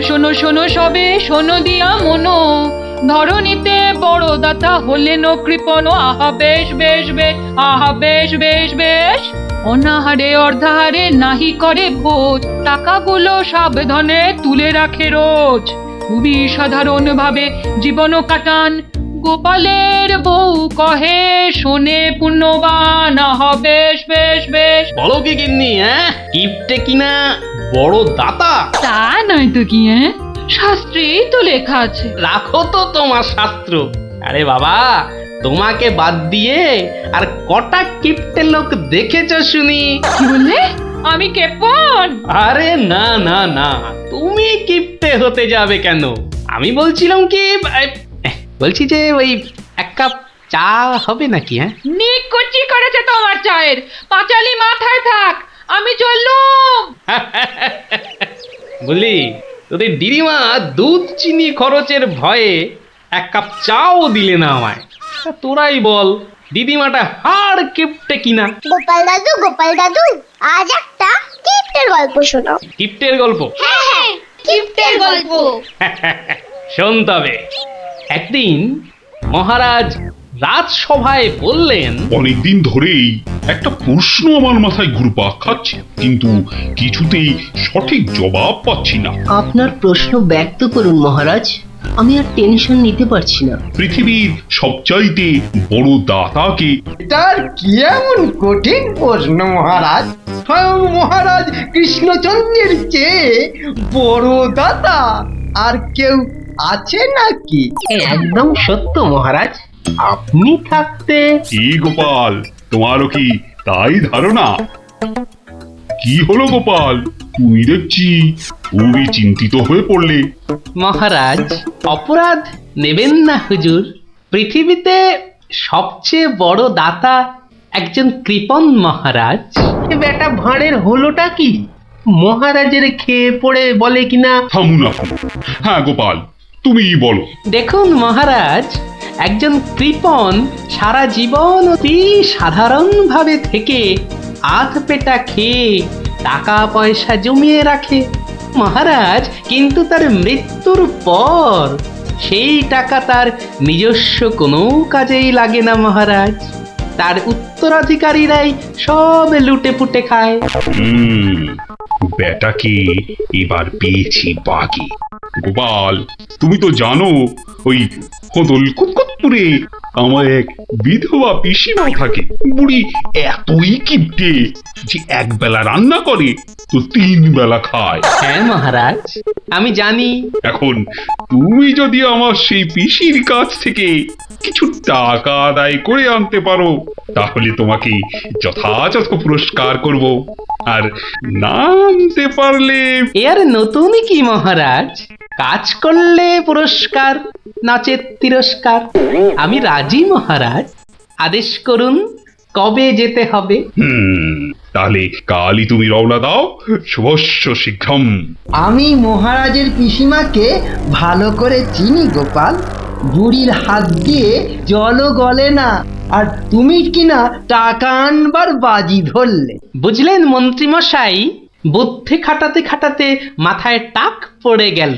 শোনো শোনো সবে শোনো দিয়া মনো, ধরণীতে বড় দাতা হলেন কৃপণ। আহা বেশ বেশ বেশ, আহা বেশ বেশ বেশ। অনাহারে অর্ধাহারে নাহি করে ভোজ, টাকাগুলো সাবধানে তুলে রাখে রোজ। খুবই সাধারণ ভাবে জীবন কাটান, গোপালের বউ কহে শোনে পুণ্যবান। আহা বেশ বেশ বেশ। বলো কি গিন্নি, কিপটে কিনা বড় দাতা? তা নয় তো কি, শাস্ত্রেই তো লেখা আছে। রাখো তো তোমার শাস্ত্র। আরে বাবা, তোমাকে বাদ দিয়ে আর কটা কিপটে লোক দেখেছো শুনি? কি বললে? আমি কেপন? আরে না না না, তুমি কিপটে হতে যাবে কেন? আমি বলছিলাম কি, বলছি যে ওই এক কাপ চা হবে নাকি? নিকুচি করেছে তোমার চায়ের, পাঁচালি মাথায় থাক, আমি চললুম। বলি, তোদের দিদিমা দুধ চিনি খরচের ভয়ে এক কাপ চাও দিলে না আমায়। তা তোরাই বল, দিদিমাটা হাড় কিপটে কিনা? গোপাল দাদু, আজ একটা কিপ্টের গল্প শোনাও। কিপটের গল্প? হ্যাঁ, কিপ্টের গল্প। শোন তবে। একদিন মহারাজ রাজসভায় বললেন, অনেকদিন ধরেই একটা প্রশ্ন আমার মাথায় ঘুরপাক খাচ্ছে, কিন্তু কিছুতেই সঠিক জবাব পাচ্ছি না। আপনার প্রশ্ন ব্যক্ত করুন মহারাজ, আমি আর টেনশন নিতে পারছি না। পৃথিবীর সবচাইতে বড় দাতাকে? এটার কি এমন কঠিন প্রশ্ন মহারাজ? স্বয়ং মহারাজ কৃষ্ণচন্দ্রের চেয়ে বড় দাতা আর কেউ আছে নাকি? একদম সত্য মহারাজ, আপনি থাকতে। কি গোপাল, তোমারও কি তাই ধারণা? কি হলো গোপাল, তুমি দেখছি খুবই চিন্তিত হয়ে পড়লে। মহারাজ অপরাধ নেবেন না হুজুর, পৃথিবীতে সবচেয়ে বড় দাতা একজন কৃপণ মহারাজ। বেটা ভাঁড়ের হলোটা কি? মহারাজের খেয়ে পড়ে বলে কিনা। থামুন আপনি। হ্যাঁ গোপাল, তুমিই বলো। দেখুন মহারাজ, একজন কৃপণ সারা জীবন অতি সাধারণভাবে থেকে আধ পেটা খেয়ে টাকা পয়সা জমিয়ে রাখে মহারাজ, কিন্তু তার মৃত্যুর পর সেই টাকা তার নিজস্ব কোনো কাজেই লাগে না মহারাজ। তার উত্তরাধিকারীরাই সব লুটে পুটে খায়। বেটাকে এবার পেয়েছি বাগে। গোপাল, তুমি তো জানো ওই কদল কুতকুতপুরে আমার এক বিধবা পিসিমা থাকে। বুড়ি এতই কিপটে যে এক বেলা রান্না করে তো 3 বেলা খায়। হ্যাঁ মহারাজ, আমি জানি। এখন তুমি যদি আমার সেই পিসির কাছ থেকে কিছু টাকা আদায় করে আনতে পারো, তাহলে তোমাকে যথাযথ পুরস্কার করব। আর না আনতে পারলে? এর নতুন কি মহারাজ, কাজ করলে পুরস্কার, নাচের তিরস্কার। আমি রাজি মহারাজ, আদেশ করুন কবে যেতে হবে। তাহলে কালই তুমি রওনা দাও, শুভস্য শীঘ্রম। আমি মহারাজের পিসিমাকে ভালো করে চিনি গোপাল, বুড়ির হাত দিয়ে জলও গলে না, আর তুমি কিনা টাকা আনবার বাজি ধরলে। বুঝলেন মন্ত্রী মশাই, বুদ্ধি খাটাতে খাটাতে মাথায় টাক পড়ে গেল।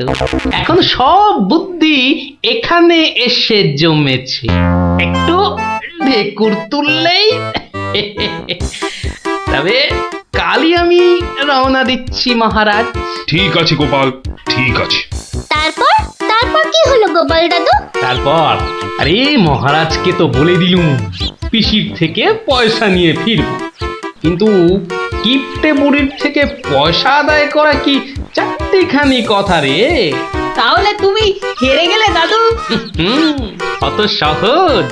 এখন সব বুদ্ধি এখানে এসে জমেছে, একটু ঢেকুর তুললেই। তবে কালই আমি রওনা দিচ্ছি মহারাজ। ঠিক আছে গোপাল, ঠিক আছে। তারপর তারপর কি হলো গোপাল দাদু? তারপর আরে মহারাজকে তো বলে দিলুম পিসির থেকে পয়সা নিয়ে ফিরব, কিন্তু কিপটে বুড়ির থেকে পয়সা আদায় করা কি চারটিখানি কথা রে? তাহলে তুমি হেরে গেলে দাদু? অত সহজ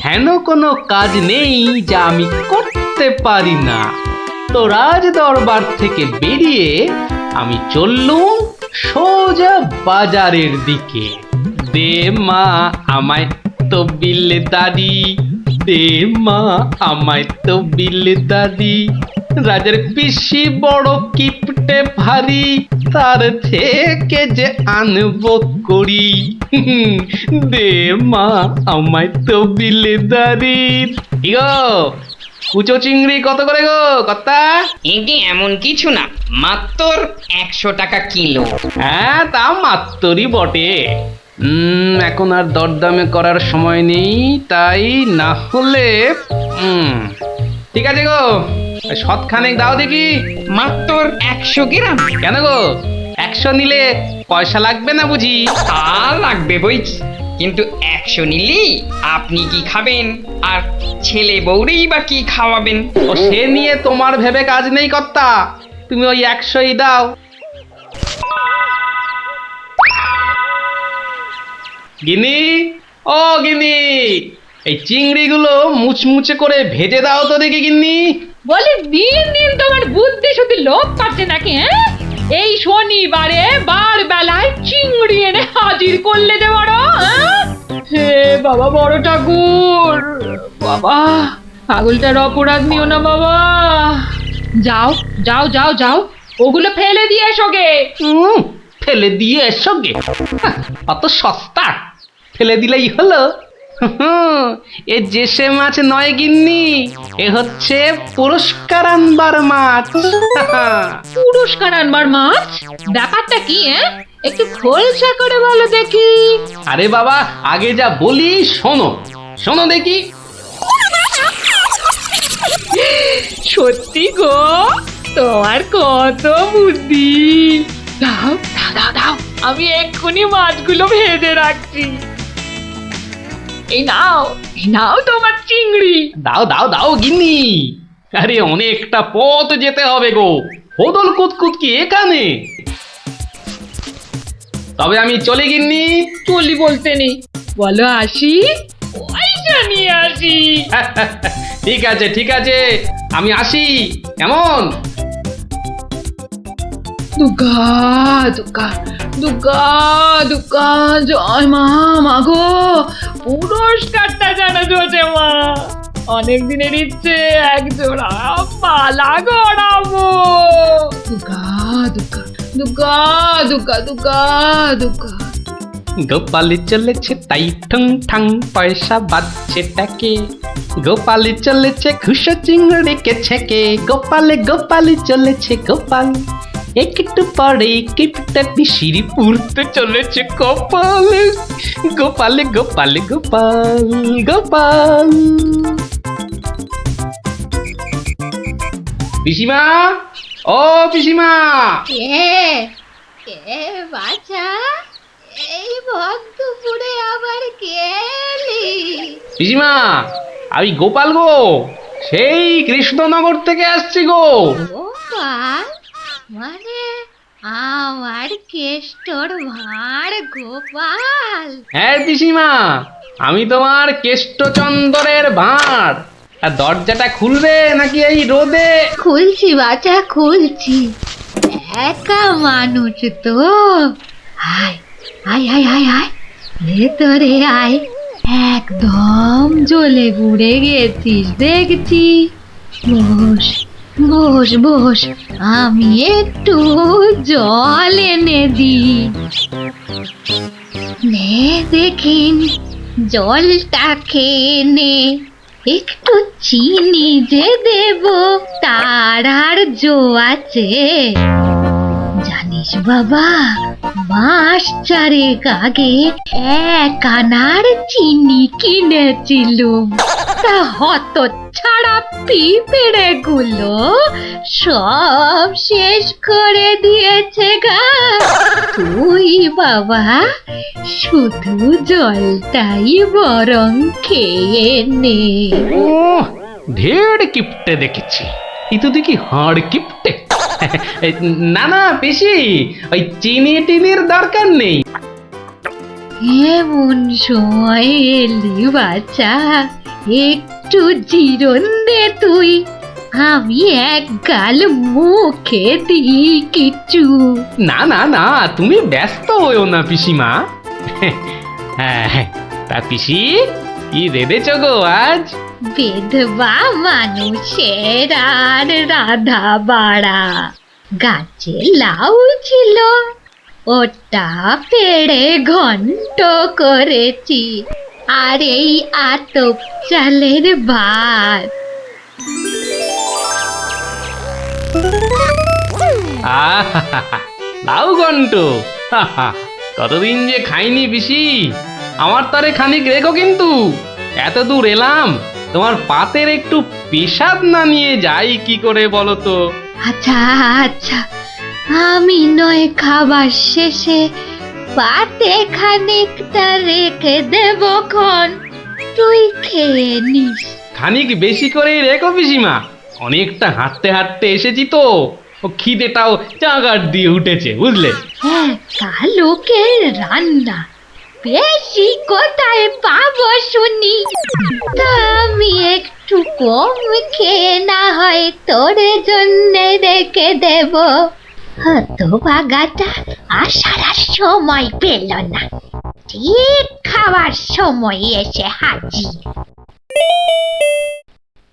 হেন কোনো কাজ নেই যা আমি করতে পারি না। তো রাজ দরবার থেকে বেরিয়ে আমি চললুম সোজা বাজারের দিকে। দে মা আমায় তবিল দাদি, দে মা আমায় তবিল দাদি। রাজার পিসি বড় কিপটে ভারী, তার থেকে যে আনবো করি। দে মা আমায় তবিল দাদি। ইগো কুচো চিংড়ি কত করে গো কর্তা? এগে এমন কিছু না, মাত্র 100 টাকা কিলো। হ্যাঁ তা মাত্রই বটে। এখন আর দরদামে করার সময় নেই, তাই না হলে ঠিক আছে গো, শতখানেক দাও দেখি। মাত্র 100 গ্রাম। কেন গো, 100 নিলে পয়সা লাগবে না বুঝি? তা লাগবে বইছি, কিন্তু 100 নিলেই আপনি কি খাবেন আর ছেলে বউরেই বা কি খাওয়াবেন? ও সে নিয়ে তোমার ভেবে কাজ নেই কর্তা, তুমি ওই 100ই দাও। গিনি, ও গিনি, এই চিংড়িগুলো মুচমুচে করে ভেজে দাও তো দেখি গিন্নি। বলে দিন দিন তোমার বুদ্ধি শুধু লোপ পাচ্ছে নাকি? হ্যাঁ, এই শনিবারে বার বেলায় চিংড়ি এনে হাজির করলে যে বড়। হে বাবা বড় ঠাকুর, বাবা পাগলটার অপরাধ নিও না বাবা। যাও যাও যাও যাও, ওগুলো ফেলে দিয়ে এসো গে। ফেলে দিয়ে এসো গে? অত সস্তা, ফেলে দিলেই হলো। এ জেসে মাছ নয় গিন্নি, এ হচ্ছে পুরস্কার আনবার মাছ। পুরস্কার আনবার মাছ? ব্যাপারটা কি? একটু খোলসা করে বলো দেখি। আরে বাবা, আগে যা বলি শোনো, শোনো দেখি। সত্যি গো, তোমার কত বুদ্ধি। দাও দাও দাও দাও, আমি এক্ষুনি মাছগুলো ভেজে রাখছি। এই নাও, এই নাও তোমার চিংড়ি। দাও দাও দাও গিন্নি। আরে অনেকটা পথ যেতে হবে গো, হোদল কুতকুত কি এখানে? তবে আমি চলি গিন্নি। চলি বলতে নেই, বলো আসি, পয়সা নিয়ে আসি। ঠিক আছে ঠিক আছে, আমি আসি। কেমন? দুর্গা দুর্গা দুর্গা দুর্গা, জয় মা। মাগো, পুরস্কারটা যেন জোটে মা। অনেক দিনের ইচ্ছে, এক জোড়া মালা গড়াবো। দুর্গা দুর্গা দুর্গা দুর্গা দুর্গা দুর্গা। গোপালি চলেছে তাই ঠুং ঠাং, পয়সা বাজছে টাকে। গোপালি চলেছে খুশো চিংড়িকে ছেকে। গোপালে গোপালি চলেছে গোপাল, একটু পরে কিপটা পিসিরি পুরতে চলেছে কপালে। গোপালে গোপালে গোপাল গোপাল। পিসিমা, ও পিসিমা। কে বাছা, এই ভক্তপুরে আবার কে এলি? পিসিমা, আমি গোপাল গো, সেই কৃষ্ণনগর থেকে আসছি গো। গোপাল মানে আমার কেষ্টর ভাঁড় গোপাল? হ্যাঁ পিসিমা, আমি তোমার কেষ্টচন্দরের ভাঁড়। আর দরজাটা খুলবে নাকি এই রোদে? খুলছি বাছা, খুলছি। একা মানুষ তো, আয় আয় আয় আয় আয়, ভেতরে আয়। একদম জ্বলে পুড়ে গেছিস দেখছি। বস বস বস, আমি একটু জল এনে দিই। নে দেখিন, জলটা খেয়ে নে। একটু চিনি যে দেব, তার আর জো আছে? জানিস বাবা, মাস চারেক আগে 1 আনার চিনি কিনেছিলুম। তা হত ছাড়া পিঁপড়ে গুলো সব শেষ করে দিয়েছে গা। তুই বাবা শুধু জলটাই বরং খেয়ে নে। ও, ঢের কিপটে দেখেছি, এই তো দেখি হাড় কিপটে। না না পিসি, ওই চিনি টিনির দরকার নেই। এমন সময় এলি বাচ্চা, একটু জিরন দে তুই। আমি এক গাল মুখে দিই কিছু। না না না, তুমি ব্যস্ত হইও না পিসিমা। হ্যাঁ, তা পিসি কি রেঁধেছ গো আজ? বিধবা মানুষের আর রাধা বাড়া। গাছে লাউ ছিল, ওটা পেড়ে ঘন্ট করেছি। আর এই আতপ চালের ভাত। লাউ ঘন্ট, কতদিন যে খাইনি পিসি, আমার তারে খানিক রেখো কিন্তু। এত দূর এলাম, তোমার পাতের একটু পেশাব না নিয়ে যাই কি করে বলো তো? আচ্ছা আচ্ছা, আমি নয় খাবার শেষে পাতে খানিকটা রেখে দেব খন, তুই খেয়ে নিস। খানিক বেশি করেই রেখো পিসিমা, অনেকটা হাঁটতে হাঁটতে এসেছি তো, ও খিদেটাও চাগার দিয়ে উঠেছে বুঝলে। হ্যাঁ, লোকের রান্না বেশি কোথায় পাবো শুনি? তা আমি একটু কম খেয়ে না হয় তোর জন্য রেখে দেব। হতভাগাটা আসার আর সময় পেল না, ঠিক খাওয়ার সময় এসে হাজির।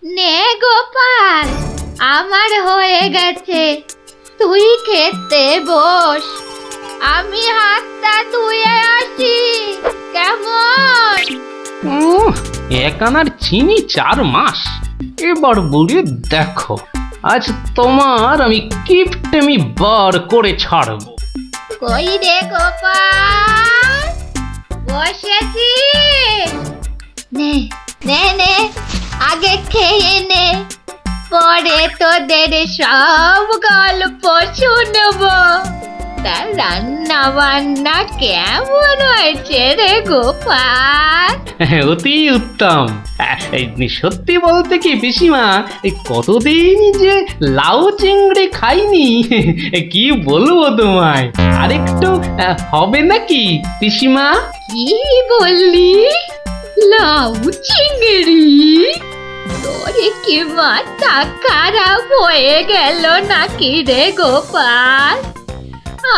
নে গোপাল, আমার হয়ে গেছে, তুই খেতে বস, আমি হাতটা ধুয়ে আসি, কেমন? এক আনার চিনি 4 মাস, এবার বুড়ি দেখো, আজ তোমার আমি কিপটেমি বার করে ছাড়ব। কই রে গোপাল, বসেছি? নে নে নে, আগে খেয়ে নে, পরে তোদের সব গল্প শুনবো। তা রান্না বান্না কেমন হয়েছে রে গোপাল? অতি উত্তম। সত্যি বলতে কি পিসিমা, এই কতদিন যে লাউ চিংড়ি খাইনি, কি বলবো তোমায়। আরেকটু হবে নাকি পিসিমা? কি বললি? লাউ চিংড়ি? তোরে কি মাথা খারাপ হয়ে গেল নাকি রে গোপাল?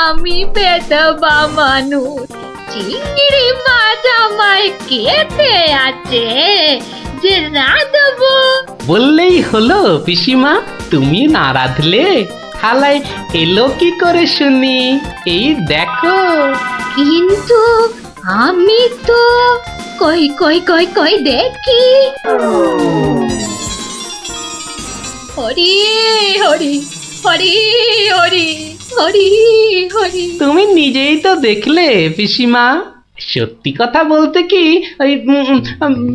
আমি বেদবা মানুষ, চিংড়ি মাছ আমায় খেতে আছে যে রাঁধবো? বললেই হলো পিসিমা, তুমি না রাঁধলে থালায় এলো কি করে শুনি? এই দেখো। কিন্তু আমি তো কই কই কই কই দেখি। হরি হরি হরি হরি হরি হরি। তুমি নিজেই তো দেখলে পিসিমা, সত্যি কথা বলতে কি, ওই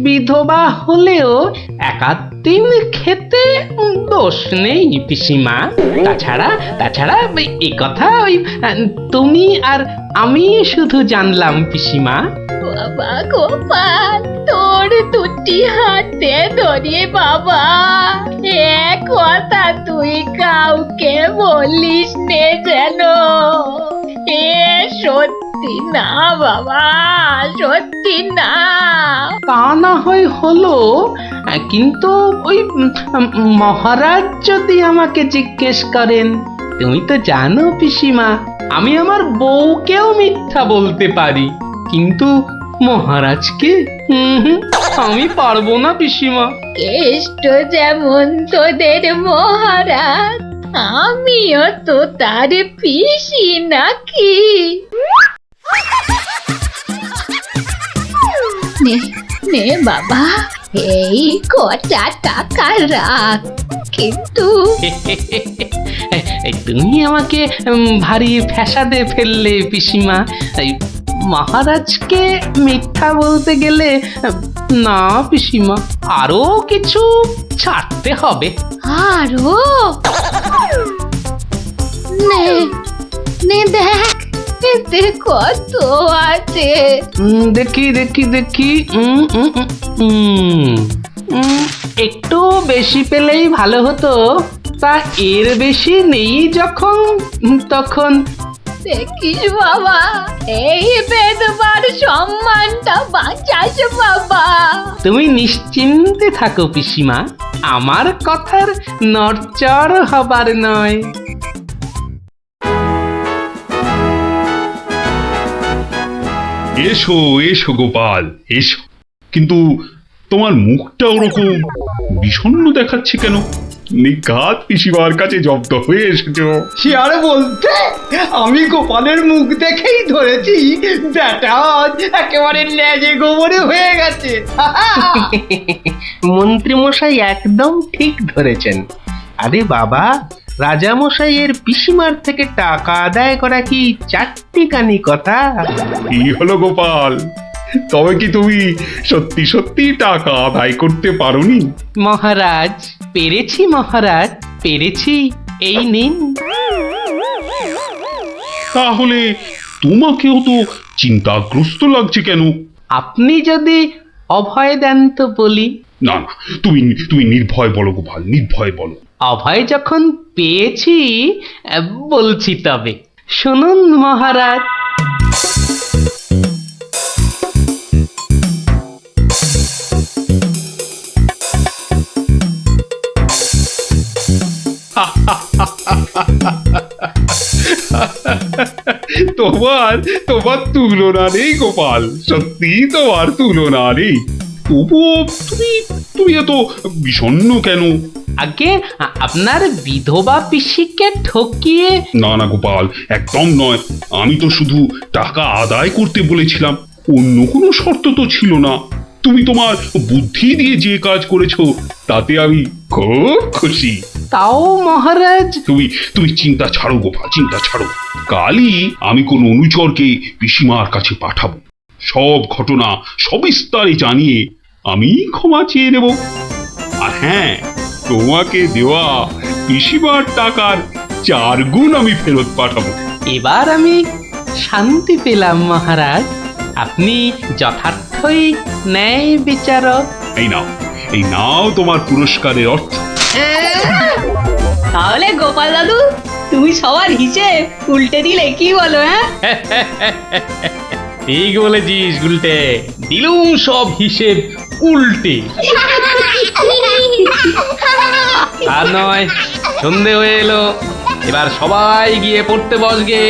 বিধবা হলেও একাদিন খেতে দোষ নেই পিসিমা। তাছাড়া এই কথা ওই তুমি আর আমি শুধু জানলাম পিসিমা। বাবা গোপাল, তোর দুটি হাতে ধরে বাবা, এক কথা তুই কাউকে বলিস নে যেন। এ সত্যি না বাবা, সত্যি না। তা না হয় হলো, কিন্তু ওই মহারাজ যদি আমাকে জিজ্ঞেস করেন, তুমি তো জানো পিসিমা, আমি আমার বউকেও মিথ্যা বলতে পারি, কিন্তু মহারাজকে আমি পারবো না পিসিমা। কেষ্ট যেমন তোদের মহারাজ, আমিও তো তার পিসি নাকি? নে নে বাবা, এই কটা টাকা রাখ, কিন্তু তুমি আমাকে ভারী ফ্যাসাদে ফেললে পিসিমা। মহারাজকে মিথ্যা বলতে গেলে না পিসিমা, আরো কিছু ছাড়তে হবে। আরো? নে নে দেখ, এতে কত আছে? দেখি দেখি দেখি, একটু বেশি পেলেই ভালো হতো, তা এর বেশি নেই যখন, তখন। দেখিস বাবা, এই বেদবার সম্মানটা বাঁচাস বাবা। তুমি নিশ্চিন্তে থাকো পিসিমা, আমার কথার নড়চড় হবার নয়। এসো এসো গোপাল, এসো। কিন্তু তোমার মুখটা ওরকম বিষণ্ণ দেখাচ্ছে কেন? নিঘাত পিসিমার কাছে জব্দ হয়ে এসেছো। সে আর বলতে, আমি গোপালের মুখ দেখেই ধরেছি ব্যাটা আজ একেবারে লেজে গোবরে হয়ে গেছে। মন্ত্রী মশাই একদম ঠিক ধরেছেন। আরে বাবা, রাজামশাইয়ের পিসিমার থেকে টাকা আদায় করা কি চারটিখানি কথা? কি হলো গোপাল, তবে কি তুমি সত্যি সত্যি টাকা আদায় করতে পারোনি? মহারাজ, পেরেছি মহারাজ, পেরেছি। এই নিন। তাহলে তোমাকেও তো চিন্তাগ্রস্ত লাগছে কেন? আপনি যদি অভয় দেন তো বলি। না না, তুমি তুমি নির্ভয় বলো গোপাল, নির্ভয় বলো। অভয় যখন পেয়েছি, বলছি তবে শুনুন মহারাজ। তোমার তোমার তুলনা নেই গোপাল, সত্যি তোমার তুলনা নেই। তবুও তুমি তুমি এত বিষণ্ণ কেন? আগে আপনার বিধবা পিসিকে ঠকিয়ে। না না গোপাল, একদম নয়। আমি তো শুধু টাকা আদায় করতে বলেছিলাম, অন্য কোনো শর্ত তো ছিল না। তুমি তোমার বুদ্ধি দিয়ে যে কাজ করেছো তাতে আমি খুব খুশি। তাও মহারাজ। তুমি তুমি চিন্তা ছাড়ো গোপাল, চিন্তা ছাড়ো। কালই আমি কোন অনুচরকে পিসিমার কাছে পাঠাবো, সব ঘটনা সবিস্তারে জানিয়ে আমি ক্ষমা চেয়ে নেব। আর হ্যাঁ, তোমাকে দেওয়া পিসিমার টাকার 4 গুণ আমি ফেরত পাঠাবো। এবার আমি শান্তি পেলাম মহারাজ। আপনি যথার্থই ন্যায় বিচারক। এই নাও তোমার পুরস্কারের অর্থ। তাহলে গোপাল দাদু, তুমি সবার হিসেব উল্টে দিলে, কি বলো? ঠিক বলেছিস গুলটে, দিলুম সব হিসেব উল্টে। আর নয়, সন্ধে হয়ে এলো, এবার সবাই গিয়ে পড়তে বসগে।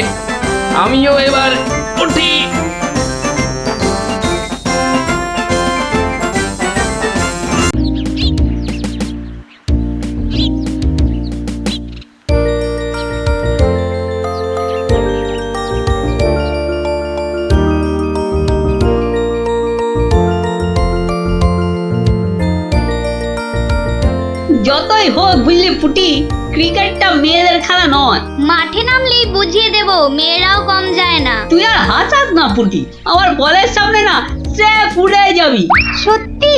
আমিও এবার উঠি। যতই হোক বুঝলি পুটি, ক্রিকেটটা মেয়েদের খেলা নয়। মাঠে নামলেই বুঝিয়ে দেব, মেয়েরাও কম যায় না। তুই আর হাসাস না পুটি, আমার বলের সামনে না সে ফুটে যাবি। সত্যি?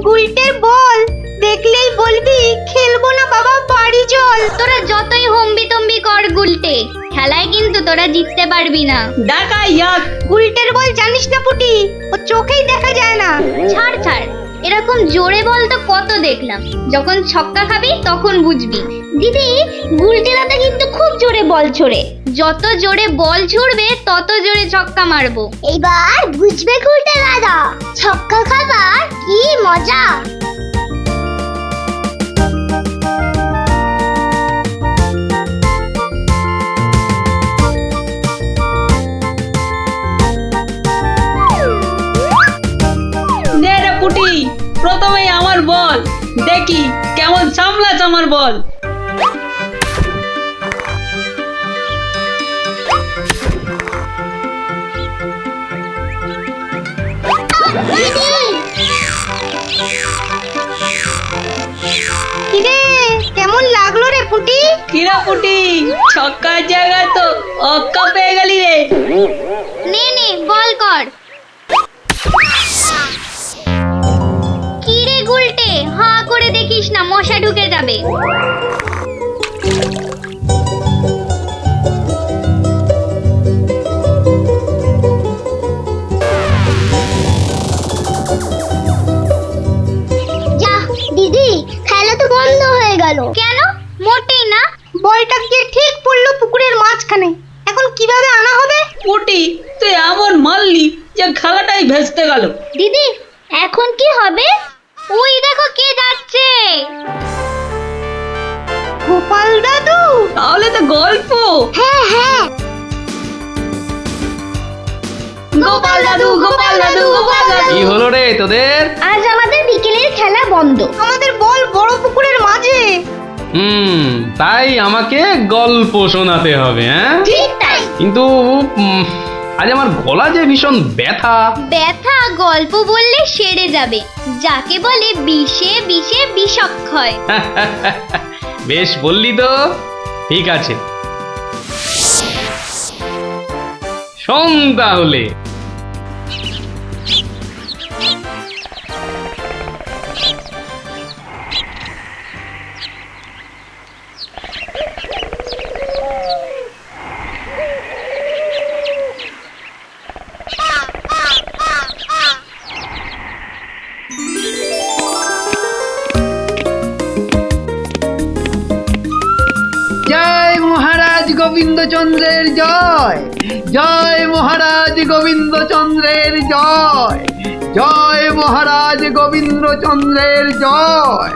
গুলটের বল দেখলেই বলবি খেলবো না বাবা, বাড়ি চল। তোরা যতই হম্বি তম্বি কর গুলটে, খেলায় কিন্তু তোরা জিততে পারবি না। ডাকা ইয়াক। গুলটের বল জানিস না পুটি, ও চোখেই দেখা যায় না। ছাড় ছাড়, এরকম জোরে বল তো কত দেখলাম। যখন ছক্কা খাবি তখন বুঝবি। দিদি, গুলটে দাদা কিন্তু খুব জোরে বল ছোড়ে। যত জোরে বল ছুড়বে তত জোরে ছক্কা মারবো। এবার বুঝবে গুলটে দাদা, ছক্কা খাবার কি মজা। নে রে পুটি, প্রথমেই আমার বল, দেখি কেমন সামলাস আমার বল। কিরে, কেমন লাগলো রে পুটি? কিরা পুটি, ছক্কার জায়গায় তো অক্কা পেয়ে গেলি রে। নে নে বল কর। কিরে গুলটে, হাঁ করে দেখিস না, মশা ঢুকে যাবে। যা দিদি, খেলা তো বন্ধ হয়ে গেল। কেন? মোটেই না, বলটা গিয়ে ঠিক পড়লো পুকুরের মাঝখানে। এখন কিভাবে আনা হবে? পুটি, তুই এমন মারলি যে খেলাটাই ভেস্তে গেল। দিদি, এখন কি হবে? ওই দেখো কে যাচ্ছে। গোপাল দাদু। তাহলে তো গল্প। হ্যাঁ হ্যাঁ, গোপাল দাদু, গোপাল দাদু, গোপাল দাদু। কি হলো রে তোদের? আজ আমাদের বিকেলের খেলা বন্ধ। আমাদের বল বড় পুকুরের মাঝে। তাই আমাকে গল্প শোনাতে হবে, হ্যাঁ? ঠিক তাই। কিন্তু আজ আমার গলা যে ভীষণ ব্যথা। ব্যথা গল্প বললে সেরে যাবে, যাকে বলে বিষে বিষে বিষক্ষয়। বেশ বললি তো, ঠিক আছে, শোন তাহলে। জয় মহারাজ গোবিন্দচন্দ্রের জয়, জয় মহারাজ গোবিন্দচন্দ্রের জয়, জয় মহারাজ গোবিন্দচন্দ্রের জয়,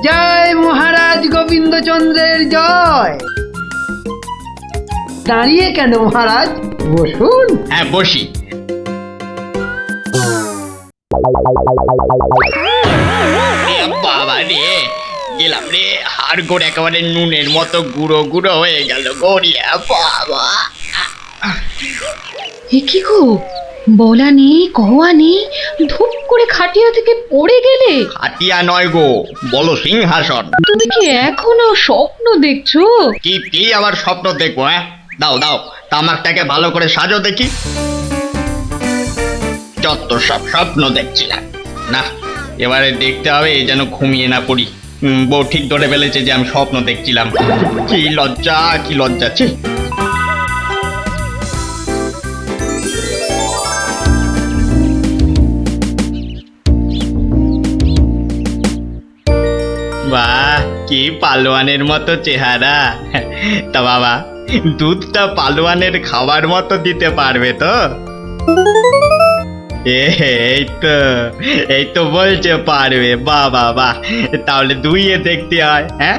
জয় মহারাজ গোবিন্দচন্দ্রের জয়। দাঁড়িয়ে কেন মহারাজ, বসুন। হ্যাঁ বসি। বাবা রে, গেলাম রে, হাড় গোড় একেবারে নুনের মতো গুঁড়ো গুঁড়ো হয়ে গেল গড়িয়া বাবা। এ কি গো, বলা নেই কওয়া নেই, ধুপ করে খাটিয়া থেকে পড়ে গেলে। হাতিয়া নয় গো, বলো সিংহাসন। তুমি কি এখনো স্বপ্ন দেখছো? কি আবার স্বপ্ন দেখবো? হ্যাঁ দাও দাও, তামাকটাকে ভালো করে সাজো দেখি। যত সব স্বপ্ন দেখছিলাম, না এবারে দেখতে হবে যেন ঘুমিয়ে না পড়ি। বউ ঠিক ধরে ফেলেছে যে আমি স্বপ্ন দেখছিলাম। কি লজ্জা, কি লজ্জা। ছি। বাহ, কি পালোয়ানের মতো চেহারা। তা বাবা, দুধটা পালোয়ানের খাবার মতো দিতে পারবে তো? এই তো বলছে পারবে। বাহ বাহ বাহ, তাহলে দুইয়ে দেখতে হয়। হ্যাঁ,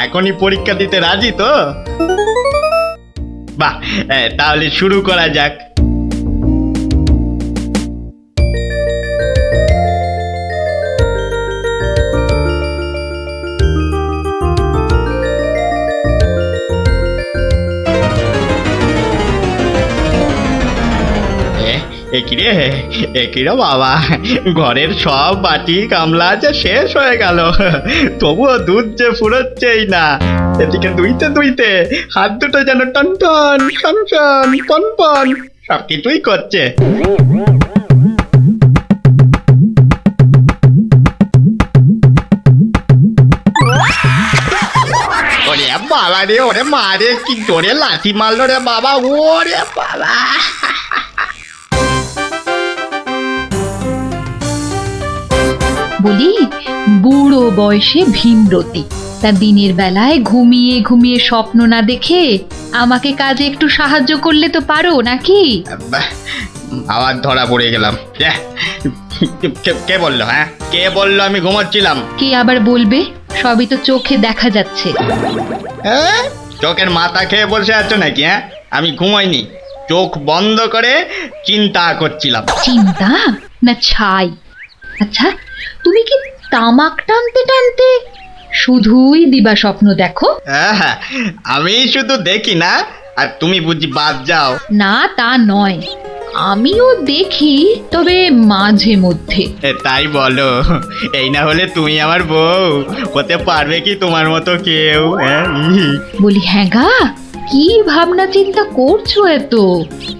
এখনই পরীক্ষা দিতে রাজি তো? বাহ, তাহলে শুরু করা যাক। একিরে বাবা, ঘরের সব বাটি গামলা যে শেষ হয়ে গেল, তবুও দুধ যে ফুরোচ্ছেই না। এদিকে দুইতে দুইতে হাত দুটো যেন টন টন টন টন পন পন সব কিছুই করছে। ওরে বাবা রে, ওরে মা রে, কি জোরে লাথি মারলো রে বাবা, ওরে বাবা। বলি, বুড়ো বয়সে ভীমরতি, তা দিনের বেলায় ঘুমিয়ে ঘুমিয়ে স্বপ্ন না দেখে আমাকে কাজে একটু সাহায্য করলে তো পারো নাকি? আবার ধরা পড়ে গেলাম। কে বললো? হ্যাঁ, কে বললো আমি ঘুমাচ্ছিলাম? কে আবার বলবে? সবই তো চোখে দেখা যাচ্ছে। চোখের মাথা খেয়ে বসে আছো নাকি? হ্যাঁ, আমি ঘুমাইনি, চোখ বন্ধ করে চিন্তা করছিলাম। চিন্তা না ছাই? আচ্ছা, তুমি কি তামাক টানতে টানতে শুধুই দিবা স্বপ্ন দেখো? হ্যাঁ, আমি শুধু দেখি না, আর তুমি বুঝি বাদ যাও? না তা নয়, আমিও দেখি, তবে মাঝে মধ্যে। তাই বলো? এই না হলে তুমি আমার বউ হতে পারবে কি তোমার মতো কেউ? বলি হ্যাঁ গা, কি ভাবনা চিন্তা করছো এত,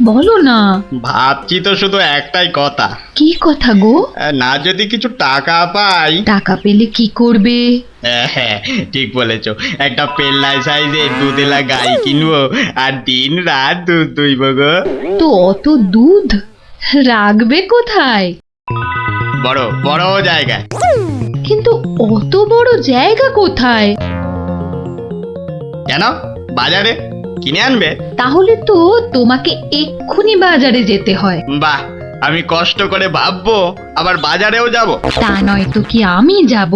বলো না। ভাবছি তো শুধু একটাই কথা। কি কথা গো? না যদি কিছু টাকা পাই। টাকা পেলে কি করবে? হ্যাঁ ঠিক বলেছো, একটা পেল্লাই সাইজে দুধেলা গাই কিনবো আর দিন রাত দুধ দুইব গো। তো অত দুধ রাখবে কোথায়? বড় বড় জায়গায়। কিন্তু অত বড় জায়গা কোথায়? কেন, বাজারে কিনে আনবে? তাহলে তো তোমাকে এক্ষুনি বাজারে যেতে হয়। বাহ, আমি কষ্ট করে ভাববো আবার বাজারেও যাব? তা নয় তো কি আমি যাব?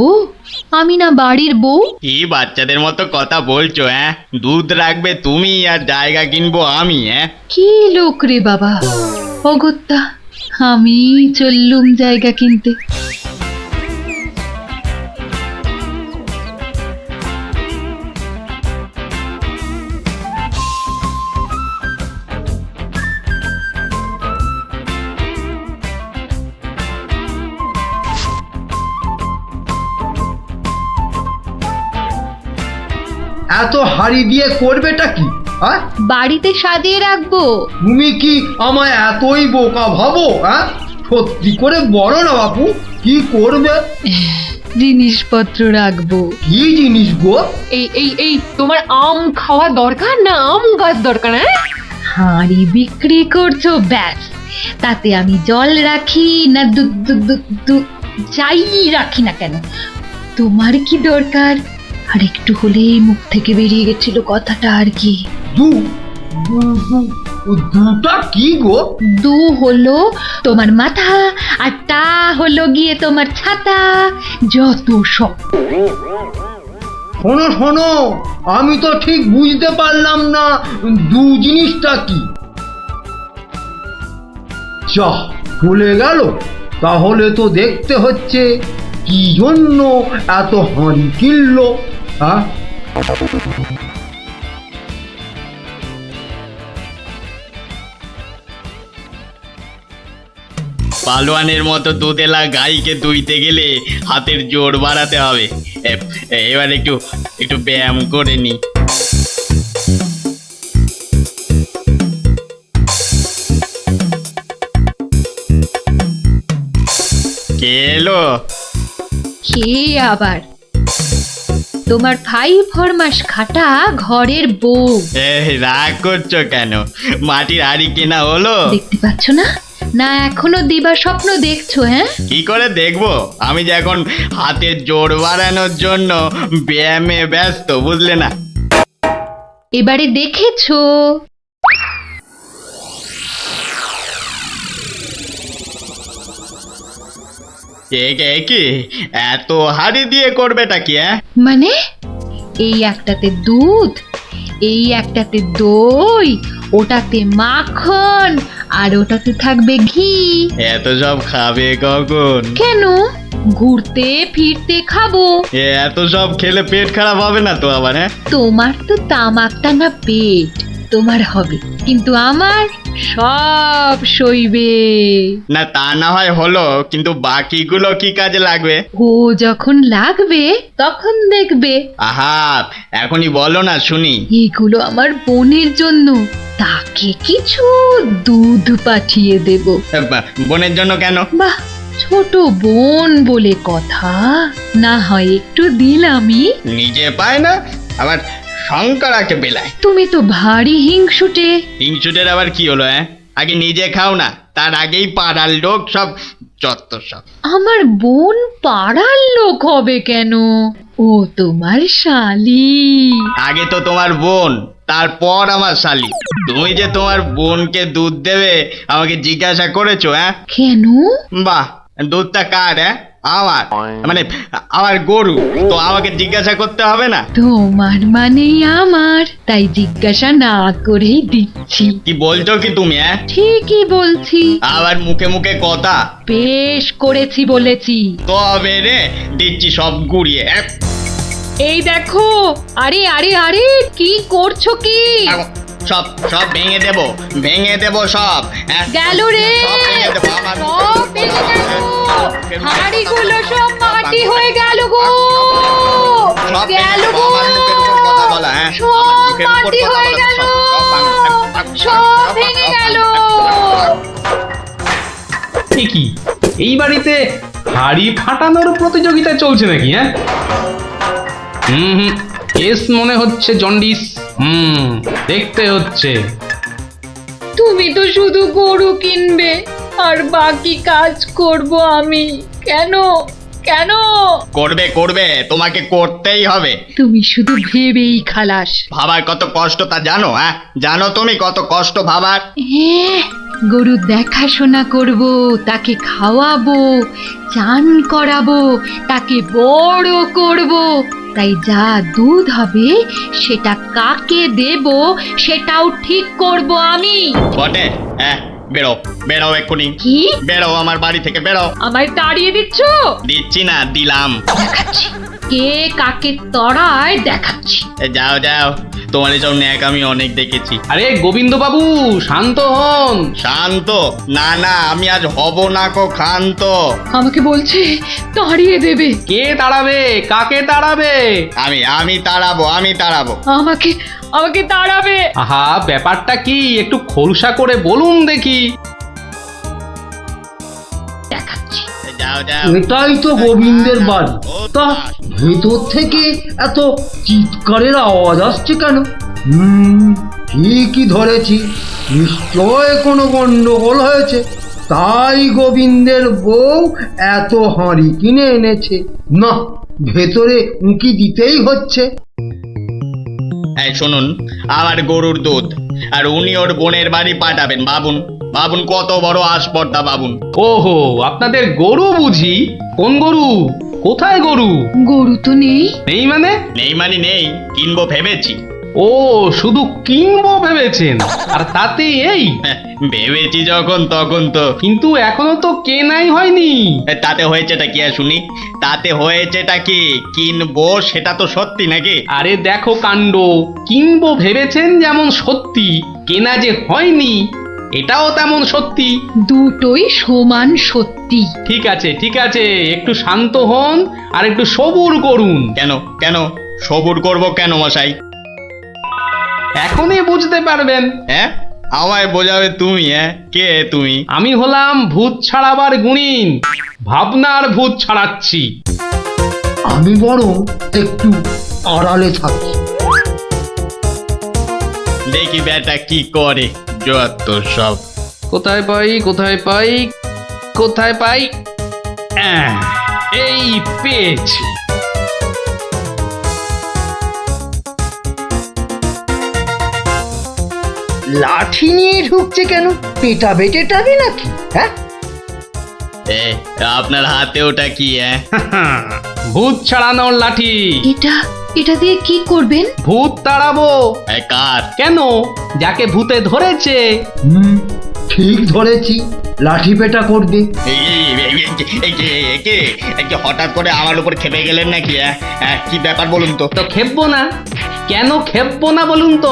আমি না বাড়ির বউ? কি বাচ্চাদের মতো কথা বলছো? হ্যাঁ, দুধ রাখবে তুমি আর জায়গা কিনবো আমি? হ্যাঁ, কি লোক রে বাবা, অগত্যা আমি চললুম জায়গা কিনতে। এত হাড়ি দিয়ে করবেটা কি? হ্যাঁ, বাড়িতে সাজিয়ে রাখবো। তুমি কি আমায় এতই বোকা ভাবো? হ্যাঁ, সত্যি করে বলো না বাপু, কি করবে? জিনিসপত্র রাখবো। কি জিনিস গো? এই তোমার আম খাওয়া দরকার না আম গাছ দরকার? হ্যাঁ, হাঁড়ি বিক্রি করছো ব্যাস, তাতে আমি জল রাখি না দুধ যাই রাখি না কেন, তোমার কি দরকার? আর একটু হলেই মুখ থেকে বেরিয়ে গেছিল কথাটা আর কি। দুটা কি গো? দু হলো তোমার মাথা, আর টা হলো গিয়ে তোমার ছাতা, যত সব। শোনো শোনো, আমি তো ঠিক বুঝতে পারলাম না দু জিনিসটা কি। যা ভুলে গেল, তাহলে তো দেখতে হচ্ছে কি জন্য এত হাঁড়ি কিনলো। হ্যাঁ, পালোয়ানের মতো দুধেলা গাইকে দুইতে গেলে হাতের জোর বাড়াতে হবে। এবার একটু একটু ব্যায়াম করে নি। কে এলো? কে আবার? তোমার ভাই ফরমাস খাটা ঘরের বউ। রাগ করছো কেন? মাটির হাড়ি কেনা হলো? দেখতে পাচ্ছ না? না এখনো দিবা স্বপ্ন দেখছো? হ্যাঁ, কি করে দেখবো? আমি যে এখন হাতের জোর বাড়ানোর জন্য ব্যায়ামে ব্যস্ত, বুঝলে না? এবারে দেখেছো? কি এত হাড়ি দিয়ে করবেটা কি? মানে এই একটাতে দুধ, এই একটাতে দই, ওটাতে মাখন, আর ওটাতে থাকবে ঘি। এত সব খাবে কখন? কেন? ঘুরতে ফিরতে খাবো। এত সব খেলে পেট খারাপ হবে না তো আবার? তোমার তো তামাক টানা পেট, তোমার হবে, কিন্তু আমার সব সইবে। না তা না হয় হলো, কিন্তু বাকিগুলো কি কাজে লাগবে? ও যখন লাগবে তখন দেখবে। আহা, এখনই বলো না শুনি। এগুলো আমার বোনের জন্য, তাকে কিছু দুধ পাঠিয়ে দেব। বোনের জন্য কেন? বাহ, ছোট বোন বলে কথা, না হয় একটু দিলামই। নিজে পায় না, আবার শঙ্করাকে বেলায়। তুমি তো ভারী হিংসুটে। হিংসুটের আবার কি হলো? আগে নিজে খাও না, তার আগেই পাড়ার লোক সব যত সব। আমার বোন পাড়ার লোক হবে কেন? ও তোমার শালি। আগে তো তোমার বোন, তারপর আমার শালি। তুমি যে তোমার বোনকে দুধ দেবে আমাকে জিজ্ঞাসা করেছো? কেন? বাহ, দুধটা কার? আমার, মানে আমার গরু, তো আমাকে জিজ্ঞাসা করতে হবে না? তোমার মানেই আমার, তাই জিজ্ঞাসা না করেই দিচ্ছি। কি বলছো কি তুমি? ঠিকই বলছি। আবার মুখে মুখে কথা। বেশ করেছি বলেছি। তবে রে দিচ্ছি সব গুড়িয়ে। এই দেখো, আরে আরে আরে, কি করছো কি? সব সব ভেঙে দেবো সব। গেল রে, সব ভেঙে দেবো আমার। সব ভেঙে গেল, হাঁড়িগুলো সব মাটি হয়ে গেল গো, সব গেল গো, আমার মুখের উপর কথা বলা। সব মাটি হয়ে গেল, সব ভেঙে গেল। কি এই বাড়িতে হাড়ি ফাটানোর প্রতিযোগিতা চলছে নাকি? হুম, কেস মনে হচ্ছে জন্ডিস। দেখতে হচ্ছে। তুমি তো শুধু গরু কিনবে আর বাকি কাজ করব আমি। কেন কেন? করবে, তোমাকে করতেই হবে। তুমি শুধু ভেবেই খালাস। ভাবার কত কষ্ট তা জানো? জানো তুমি কত কষ্ট ভাবার? হ্যাঁ, গরু দেখাশোনা করব, তাকে খাওয়াবো, চান করাবো, তাকে বড় করব, তাই যা দুধ হবে সেটা কাকে দেব সেটাও ঠিক করব আমি। বটে? বেরো বেরো এক্ষুনি। কি? বেরো আমার বাড়ি থেকে, বেরো। আমায় তাড়িয়ে দিচ্ছ? দিচ্ছি না, দিলাম। দেখাচ্ছি কে কাকে তড়ায়, দেখাচ্ছি। যাও যাও, তোমার এসব ন্যাক আমি অনেক দেখেছি। আরে গোবিন্দ বাবু শান্ত হন। শান্ত? না না, আমি আজ হব না কো ক্ষান্ত। আমাকে বলছে তাড়িয়ে দেবে। কে তাড়াবে? কাকে তাড়াবে? আমি তাড়াবো, আমি তাড়াবো। আমাকে আমাকে তাড়াবে। আহা, ব্যাপারটা কি একটু খোলসা করে বলুন দেখি। দেখাচ্ছি। যাও যাও। এটাই তো গোবিন্দের বাড়ি। তা ভেতর থেকে এত চিৎকারের আওয়াজ আসছে কেন? ঠিকই ধরেছি, নিশ্চয় কোনো গন্ডগোল হয়েছে, তাই গোবিন্দের বউ এত হাঁড়ি কিনে এনেছে। না, ভেতরে উঁকি দিতেই হচ্ছে। এই শুনুন, আমার গরুর দুধ, আর উনি ওর বোনের বাড়ি পাঠাবেন। ভাবুন ভাবুন, কত বড় আসপর্দা ভাবুন। ওহো, আপনাদের গরু বুঝি? কোন গরু? কোথায় গরু? গরু তো নেই। নেই মানে? নেই মানে নেই, কিনবো ভেবেছি। ও, শুধু কিনবো ভেবেছেন? আর তাতে এই? ভেবেছি যখন তখন তো। কিন্তু এখনো তো কেনাই হয়নি। তাতে হয়েছেটা কি আর শুনি? তাতে হয়েছেটা কি? কিনবো সেটা তো সত্যি নাকি? আরে দেখো কাণ্ড, কিনবো ভেবেছেন যেমন সত্যি, কেনা যে হয়নি এটাও তেমন সত্যি। দুটোই সমান সত্যি। ঠিক আছে ঠিক আছে, একটু শান্ত হন আর একটু সবুর করুন। কেন কেন সবুর করব কেন মশাই? এখনই বুঝতে পারবেন। হ্যাঁ, আমায় বোঝাবে তুমি? হ্যাঁ, কে তুমি? আমি হলাম ভূত ছাড়াবার গুণিন, ভাবনার ভূত ছাড়াচ্ছি। আমি বরং একটু আড়ালে থাকি। দেখি বেটা কি করে, যত সব। কোথায় পাই কোথায় পাই কোথায় পাই? এই পেয়েছি। লাঠি নিয়ে ঢুকছে কেন? পেটা বেটেটাবে নাকি? হ্যাঁ, এ, আপনার হাতে ওটা কি? হ্যাঁ, ভূত ছাড়ানোর লাঠি। এটা দিয়ে কি করবেন? ভূত তাড়াবো। কার? কেন? যাকে ভূতে ধরেছে। ঠিক ধরেছি, লাঠি পেটা করবে। হঠাৎ করে আমার উপর খেপে গেলেন নাকি? কি ব্যাপার বলুন তো? তো খেপবো না? কেন খেপবো না বলুন তো?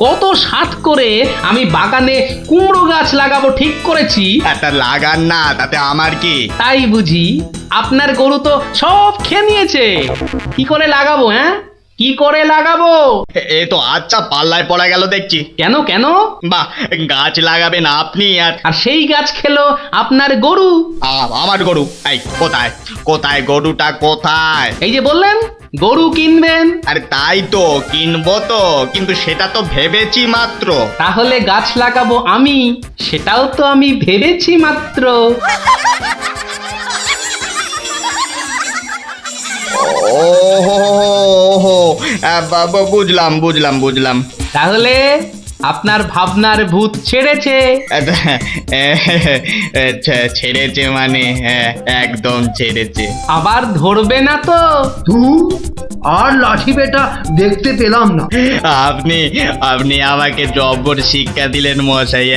কত সাত করে আমি বাগানে কুমড়ো গাছ লাগাবো ঠিক করেছি। একটা লাগান না, তাতে আমার কি? তাই বুঝি? আপনার গরু তো সব খেয়ে নিয়েছে। কি করে লাগাবো? কি করে লাগাবো? এ তো আচ্ছা পাল্লায় পড়া গেল দেখছি। কেন কেন? বাহ, গাছ লাগাবেন আপনি আর সেই গাছ খেলো আপনার গরু। আমার গরু? এই কোথায় কোথায় গরুটা কোথায়? এই যে বললেন গরু কিনবেন। আরে তাই তো, কিনবো তো, কিন্তু সেটা তো ভেবেছি মাত্র। তাহলে গাছ লাগাবো আমি, সেটাও তো আমি ভেবেছি মাত্র। ওহো, বুঝলাম বুঝলাম বুঝলাম। তাহলে আপনার ভাবনার ভূত ছেড়েছে। ছেড়েছে মানে? একদম ছেড়েছে। আবার ধরবে না তো? আর লাঠি পেটা দেখতে পেলাম না। আপনি আপনি আমাকে জব্বর শিক্ষা দিলেন মশাই।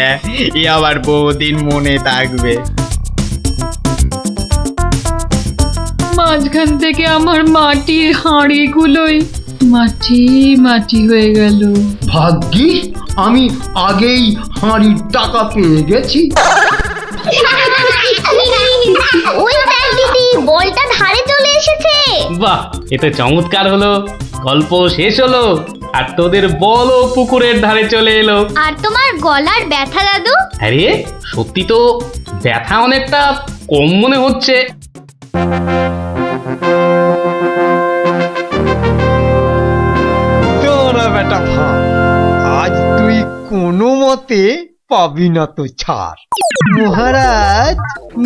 এ আবার বহুদিন মনে থাকবে। মাঝখান থেকে আমার মাটির হাঁড়িগুলোই মাটি মাটি হয়ে গেল। ভাগ্যিস আমি আগেই হাঁড়ির টাকা পেয়ে গেছি। ওই দেখ দিদি, বলটা ধারে চলে এসেছে। বাহ, এটা চমৎকার হলো। গল্প শেষ হলো আর তোদের বলও পুকুরের ধারে চলে এলো। আর তোমার গলার ব্যথা দাদু? আরে সত্যি তো ব্যথা অনেকটা কম মনে হচ্ছে। তোরা বেটা ভাই, আজ তুই কোনো মতে পাবি না তো ছাড়। মহারাজ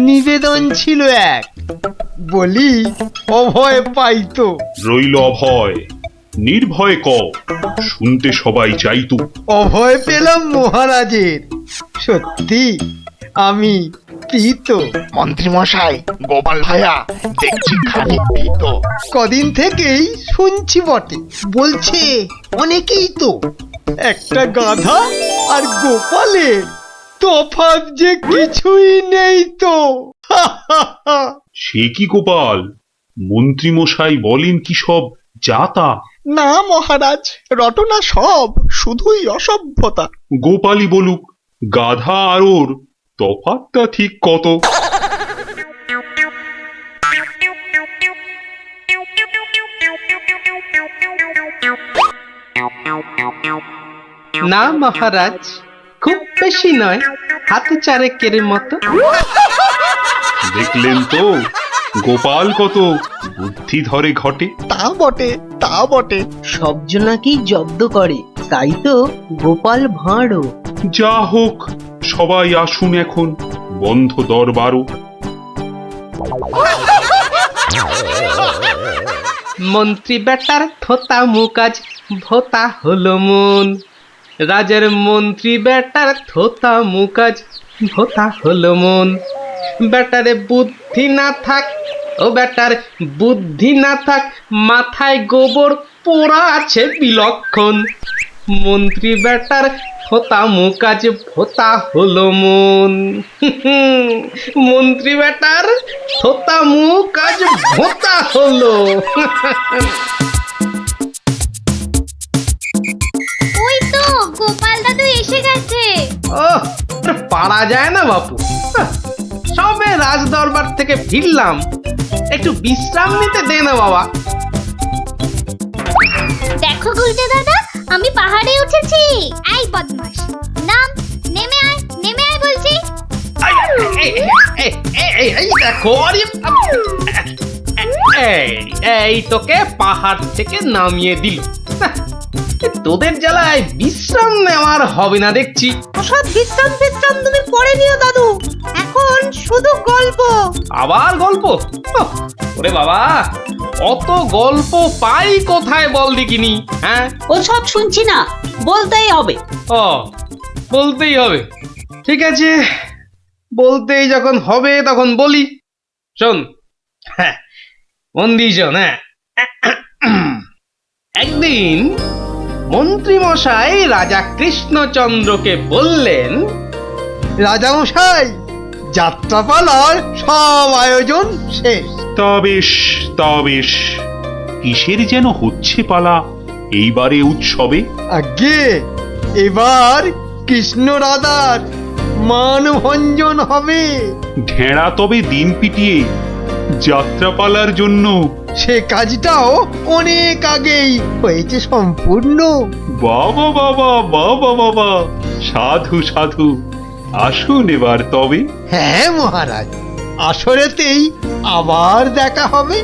নিবেদন ছিল এক, বলি অভয় পাইতো। রইল অভয়, নির্ভয় ক, শুনতে সবাই চাইতো। অভয় পেলাম মহারাজের, সত্যি আমি প্রীত। মন্ত্রী মশাই, গোপাল ভাইয়া দেখছি খানিক ভীত। কদিন থেকেই শুনছি বটে, বলছে অনেকেই তো একটা গাধা আর গোপালের তফাৎ যে কিছুই নেই তো। সে কি গোপাল, মন্ত্রী মশাই বলেন কি সব যা তা। না মহারাজ, রটনা সব, শুধুই অসভ্যতা। গোপালই বলুক, গাধা আর ওর তফাৎটা ঠিক কত? না মহারাজ, খুব বেশি নয়, হাতে চারেকের মতো। দেখলেন তো গোপাল কত বুদ্ধি ধরে ঘটে। তা বটে, তা বটে। সব জনাকেই জব্দ করে, তাই তো গোপাল ভাঁড়ও। যা হোক, সবাই আসুন এখন, বন্ধ দরবারও। মন্ত্রী বেটার থোতা মুকাজ ভোতা হলো মন। রাজার মন্ত্রী বেটার থোতা মুকাজ ভোতা হলো মন। বেটারে বুদ্ধি না থাক, ও বেটার বুদ্ধি না থাক, মাথায় গোবর পোড়া আছে বিলক্ষণ। মন্ত্রী বেটার থোতা মুকাজ ভোতা হলো মন। মন্ত্রী বেটার থোতা মুকাজ ভোতা হলো। ওই তো গোপাল দাদু এসে গেছে। ওহ, পারা যায় না বাপু। সবে রাজ দরবার থেকে ফিরলাম, একটু বিশ্রাম নিতে দে না বাবা। দেখো গুলটে দাদা, আমি পাহাড়ে উঠেছি। এই বদমাশ, নাম, নেমে আয়, নেমে আয় বলছি। এই দেখো, এই তোকে পাহাড় থেকে নামিয়ে দিল। তোদের জ্বালায় বিশ্রাম নেওয়ার হবে না দেখছি। সব বিশ্রাম বিশ্রাম তুমি পড়ে নিও দাদু, এখন শুধু গল্প। আবার গল্প? ওরে বাবা, অত গল্প পাই কোথায় বল দেখিনি? হ্যাঁ, ও সব শুনছি না, বলতেই হবে। ও, বলতেই হবে। ঠিক আছে, বলতেই যখন হবে তখন বলি। শোন, হ্যাঁ, মন দিয়ে শোন। হ্যাঁ, একদিন মন্ত্রী মশাই রাজা কৃষ্ণচন্দ্রকে বললেন, রাজামশাই, যাত্রাপালার সব আয়োজন শেষ। তা বেশ, তা বেশ। কিসের যেন হচ্ছে পালা এইবারে উৎসবে? আগে এবার কৃষ্ণ রাধার মানভঞ্জন হবে। ঢেঁড়া তবে দিন পিটিয়ে যাত্রাপালার জন্য। সে কাজটাও অনেক আগেই হয়েছে সম্পূর্ণ। বাবা বাবা বাবা বাবা, সাধু সাধু। আসুন এবার তবে। হ্যাঁ মহারাজ, আসরেতেই আবার দেখা হবে।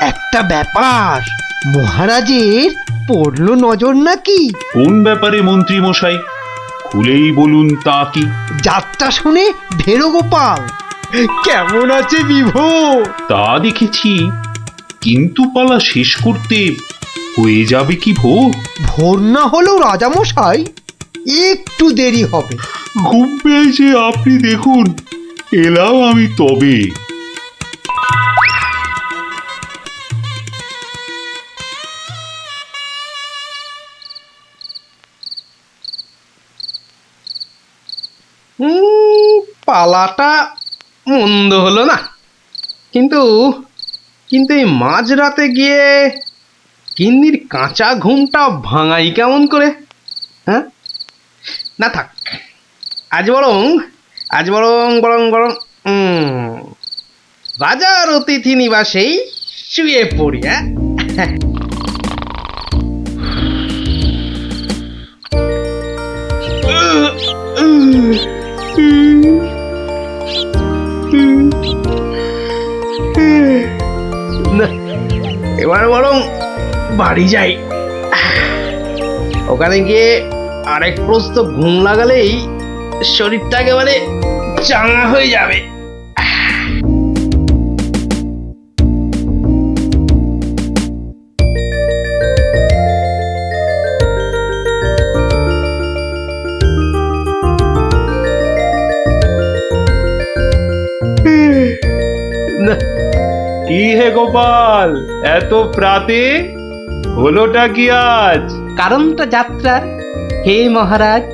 একটা ব্যাপার, মহারাজের পড়লো নজর নাকি? কোন ব্যাপারে মন্ত্রী মশাই? খুলেই বলুন তা কি। যাত্রা শুনে ভেরো গোপাল কেমন আছে বিভোর? তা দেখেছি, কিন্তু পালা শেষ করতে হয়ে যাবে কি ভোর? ভোর না হলেও রাজামশাই একটু দেরি হবে। ঘুম পেয়েছে আপনি দেখুন, এলাম আমি তবে। পালাটা মন্দ হলো না, কিন্তু কিন্তু এই মাঝরাতে গিয়ে গিন্নির কাঁচা ঘুমটা ভাঙাই কেমন করে? হ্যাঁ, না থাক, আজ বরং বরং রাজার অতিথি নিবাসেই শুয়ে পড়ি। হ্যাঁ, না, এবার বরং বাড়ি যাই। ওখানে গিয়ে আরেক প্রস্ত ঘুম লাগালেই শরীরটা একেবারে চাঙা হয়ে যাবে। কি হে গোপাল, এত প্রাতে হলোটা কি আজ? কারণটা যাত্রার, হে মহারাজ,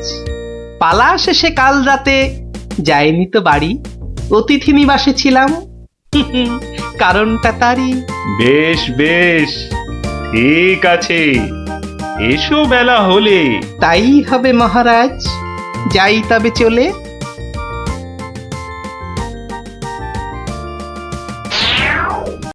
পালা শেষে কাল রাতে যাইনি তো বাড়ি, অতিথি নিবাসে ছিলাম। কারণটা তারই। বেশ বেশ, ঠিক আছে, এসো বেলা হলে। তাই হবে মহারাজ, যাই তবে চলে।